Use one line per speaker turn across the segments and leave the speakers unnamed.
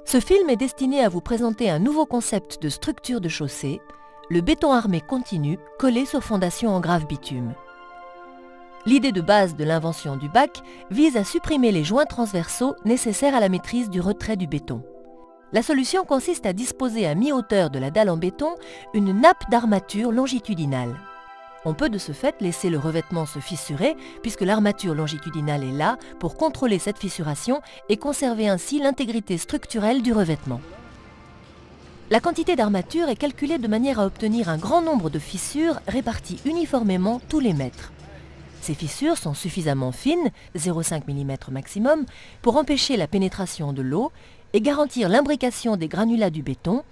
Ce film est destiné à vous présenter un nouveau concept de structure de chaussée, le béton armé continu collé sur fondation en grave bitume. L'idée de base de l'invention du bac vise à supprimer les joints transversaux nécessaires à la maîtrise du retrait du béton. La solution consiste à disposer à mi-hauteur de la dalle en béton une nappe d'armature longitudinale. On peut de ce fait laisser le revêtement se fissurer puisque l'armature longitudinale est là pour contrôler cette fissuration et conserver ainsi l'intégrité structurelle du revêtement. La quantité d'armature est calculée de manière à obtenir un grand nombre de fissures réparties uniformément tous les mètres. Ces fissures sont suffisamment fines, 0,5 mm maximum, pour empêcher la pénétration de l'eau et garantir l'imbrication des granulats du béton,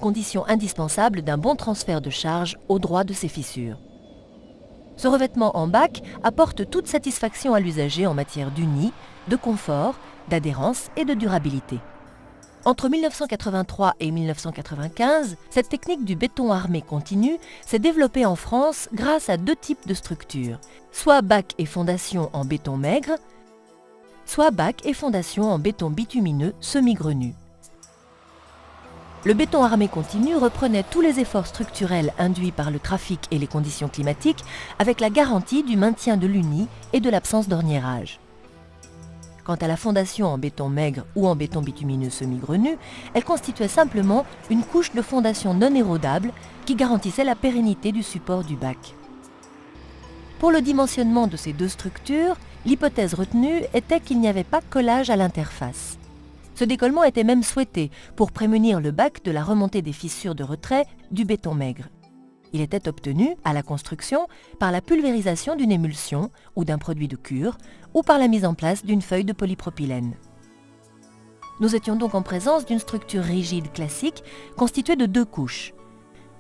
condition indispensable d'un bon transfert de charge au droit de ces fissures. Ce revêtement en bac apporte toute satisfaction à l'usager en matière d'uni, de confort, d'adhérence et de durabilité. Entre 1983 et 1995, cette technique du béton armé continu s'est développée en France grâce à deux types de structures, soit bac et fondation en béton maigre, soit bac et fondation en béton bitumineux semi-grenu. Le béton armé continu reprenait tous les efforts structurels induits par le trafic et les conditions climatiques avec la garantie du maintien de l'uni et de l'absence d'orniérage. Quant à la fondation en béton maigre ou en béton bitumineux semi-grenu, elle constituait simplement une couche de fondation non érodable qui garantissait la pérennité du support du bac. Pour le dimensionnement de ces deux structures, l'hypothèse retenue était qu'il n'y avait pas collage à l'interface. Ce décollement était même souhaité pour prémunir le bac de la remontée des fissures de retrait du béton maigre. Il était obtenu, à la construction, par la pulvérisation d'une émulsion ou d'un produit de cure ou par la mise en place d'une feuille de polypropylène. Nous étions donc en présence d'une structure rigide classique constituée de deux couches.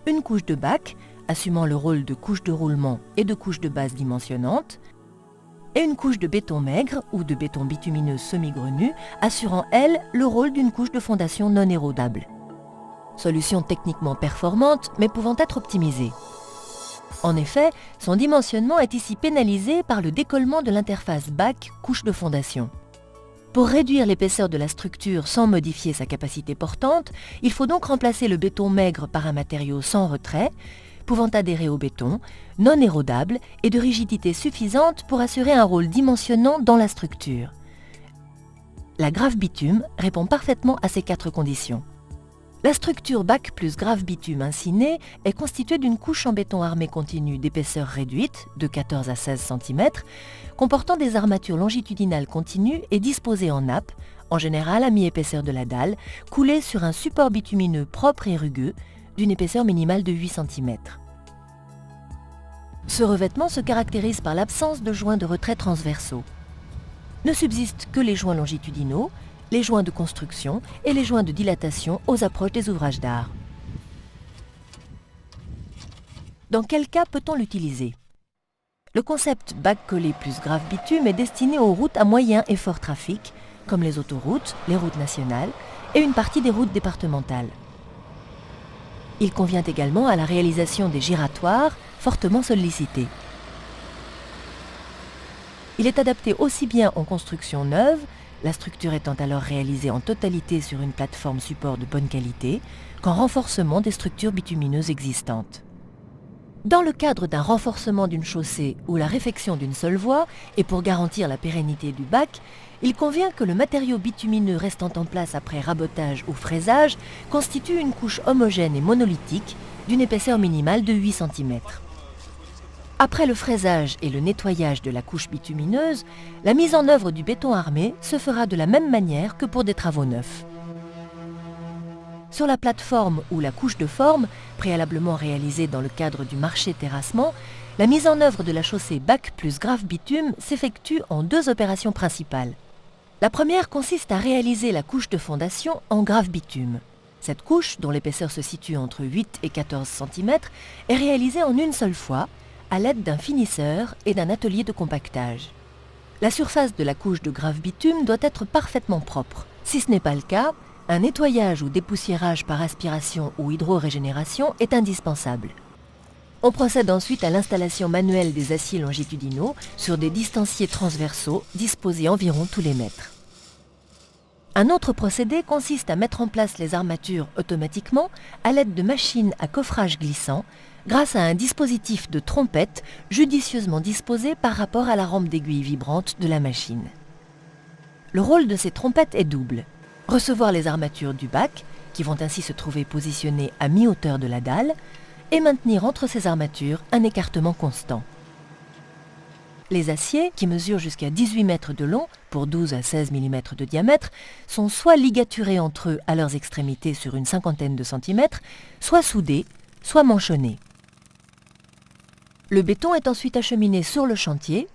Une couche de bac, assumant le rôle de couche de roulement et de couche de base dimensionnante, et une couche de béton maigre ou de béton bitumineux semi-grenu, assurant, elle, le rôle d'une couche de fondation non érodable. Solution techniquement performante, mais pouvant être optimisée. En effet, son dimensionnement est ici pénalisé par le décollement de l'interface bac-couche de fondation. Pour réduire l'épaisseur de la structure sans modifier sa capacité portante, il faut donc remplacer le béton maigre par un matériau sans retrait, pouvant adhérer au béton, non érodable et de rigidité suffisante pour assurer un rôle dimensionnant dans la structure. La grave bitume répond parfaitement à ces quatre conditions. La structure bac plus grave bitume ainsi née est constituée d'une couche en béton armé continu d'épaisseur réduite, de 14 à 16 cm, comportant des armatures longitudinales continues et disposées en nappe, en général à mi-épaisseur de la dalle, coulée sur un support bitumineux propre et rugueux, d'une épaisseur minimale de 8 cm. Ce revêtement se caractérise par l'absence de joints de retrait transversaux. Ne subsistent que les joints longitudinaux, les joints de construction et les joints de dilatation aux approches des ouvrages d'art. Dans quel cas peut-on l'utiliser ? Le concept bac collé plus grave bitume est destiné aux routes à moyen et fort trafic, comme les autoroutes, les routes nationales et une partie des routes départementales. Il convient également à la réalisation des giratoires, fortement sollicités. Il est adapté aussi bien en construction neuve, la structure étant alors réalisée en totalité sur une plateforme support de bonne qualité, qu'en renforcement des structures bitumineuses existantes. Dans le cadre d'un renforcement d'une chaussée ou la réfection d'une seule voie, et pour garantir la pérennité du bac, il convient que le matériau bitumineux restant en place après rabotage ou fraisage constitue une couche homogène et monolithique d'une épaisseur minimale de 8 cm. Après le fraisage et le nettoyage de la couche bitumineuse, la mise en œuvre du béton armé se fera de la même manière que pour des travaux neufs. Sur la plateforme ou la couche de forme, préalablement réalisée dans le cadre du marché terrassement, la mise en œuvre de la chaussée bac plus grave bitume s'effectue en deux opérations principales. La première consiste à réaliser la couche de fondation en grave bitume. Cette couche, dont l'épaisseur se situe entre 8 et 14 cm, est réalisée en une seule fois, à l'aide d'un finisseur et d'un atelier de compactage. La surface de la couche de grave bitume doit être parfaitement propre. Si ce n'est pas le cas, un nettoyage ou dépoussiérage par aspiration ou hydrorégénération est indispensable. On procède ensuite à l'installation manuelle des aciers longitudinaux sur des distanciers transversaux disposés environ tous les mètres. Un autre procédé consiste à mettre en place les armatures automatiquement à l'aide de machines à coffrage glissant, grâce à un dispositif de trompette judicieusement disposé par rapport à la rampe d'aiguille vibrante de la machine. Le rôle de ces trompettes est double. Recevoir les armatures du bac, qui vont ainsi se trouver positionnées à mi-hauteur de la dalle, et maintenir entre ces armatures un écartement constant. Les aciers, qui mesurent jusqu'à 18 mètres de long pour 12 à 16 mm de diamètre, sont soit ligaturés entre eux à leurs extrémités sur une cinquantaine de centimètres, soit soudés, soit manchonnés. Le béton est ensuite acheminé sur le chantier,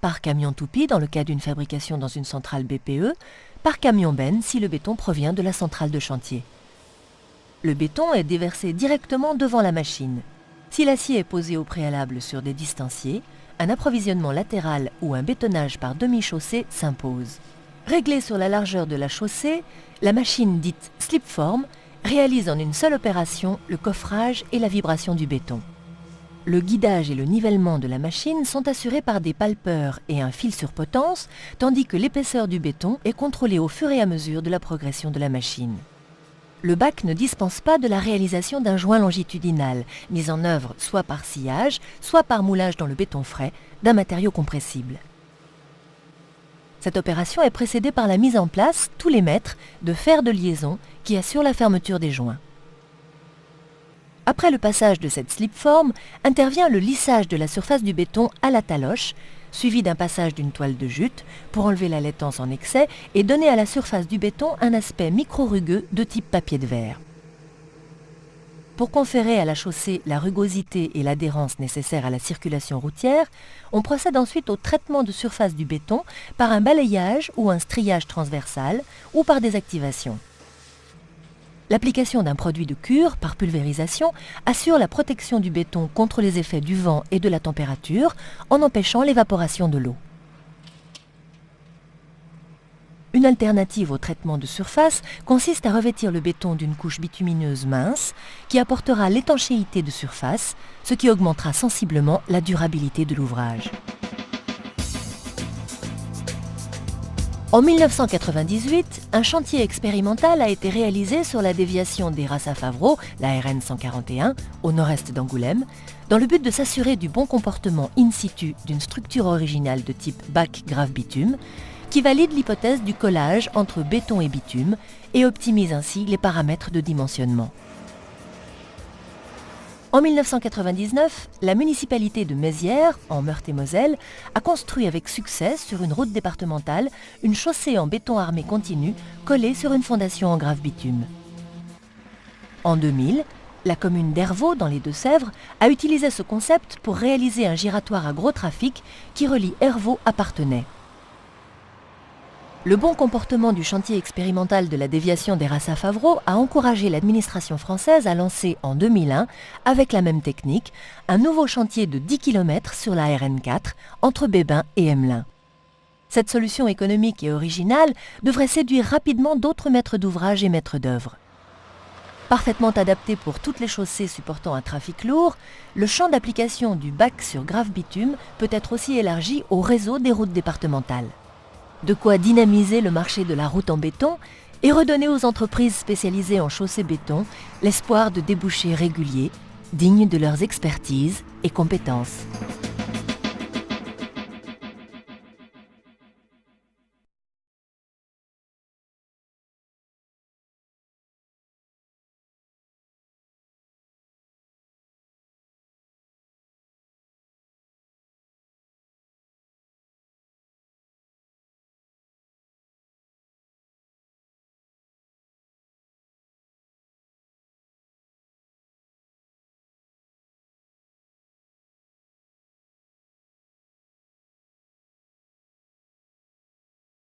par camion toupie dans le cas d'une fabrication dans une centrale BPE, par camion benne si le béton provient de la centrale de chantier. Le béton est déversé directement devant la machine. Si l'acier est posé au préalable sur des distanciers, un approvisionnement latéral ou un bétonnage par demi-chaussée s'impose. Réglée sur la largeur de la chaussée, la machine dite slipform réalise en une seule opération le coffrage et la vibration du béton. Le guidage et le nivellement de la machine sont assurés par des palpeurs et un fil sur potence, tandis que l'épaisseur du béton est contrôlée au fur et à mesure de la progression de la machine. Le bac ne dispense pas de la réalisation d'un joint longitudinal, mis en œuvre soit par sciage, soit par moulage dans le béton frais d'un matériau compressible. Cette opération est précédée par la mise en place, tous les mètres, de fers de liaison qui assurent la fermeture des joints. Après le passage de cette slipform, intervient le lissage de la surface du béton à la taloche, suivi d'un passage d'une toile de jute pour enlever la laitance en excès et donner à la surface du béton un aspect micro-rugueux de type papier de verre. Pour conférer à la chaussée la rugosité et l'adhérence nécessaires à la circulation routière, on procède ensuite au traitement de surface du béton par un balayage ou un striage transversal ou par des activations. L'application d'un produit de cure par pulvérisation assure la protection du béton contre les effets du vent et de la température en empêchant l'évaporation de l'eau. Une alternative au traitement de surface consiste à revêtir le béton d'une couche bitumineuse mince qui apportera l'étanchéité de surface, ce qui augmentera sensiblement la durabilité de l'ouvrage. En 1998, un chantier expérimental a été réalisé sur la déviation des Rassat-Favreau, la RN 141, au nord-est d'Angoulême, dans le but de s'assurer du bon comportement in situ d'une structure originale de type bac grave bitume, qui valide l'hypothèse du collage entre béton et bitume et optimise ainsi les paramètres de dimensionnement. En 1999, la municipalité de Mézières, en Meurthe-et-Moselle, a construit avec succès sur une route départementale une chaussée en béton armé continu collée sur une fondation en grave bitume. En 2000, la commune d'Hervaux, dans les Deux-Sèvres, a utilisé ce concept pour réaliser un giratoire à gros trafic qui relie Hervaux à Parthenay. Le bon comportement du chantier expérimental de la déviation des Rassat-Favreau a encouragé l'administration française à lancer en 2001, avec la même technique, un nouveau chantier de 10 km sur la RN 4 entre Bébain et Emmelin. Cette solution économique et originale devrait séduire rapidement d'autres maîtres d'ouvrage et maîtres d'œuvre. Parfaitement adapté pour toutes les chaussées supportant un trafic lourd, le champ d'application du bac sur grave bitume peut être aussi élargi au réseau des routes départementales. De quoi dynamiser le marché de la route en béton et redonner aux entreprises spécialisées en chaussées béton l'espoir de débouchés réguliers, dignes de leurs expertises et compétences.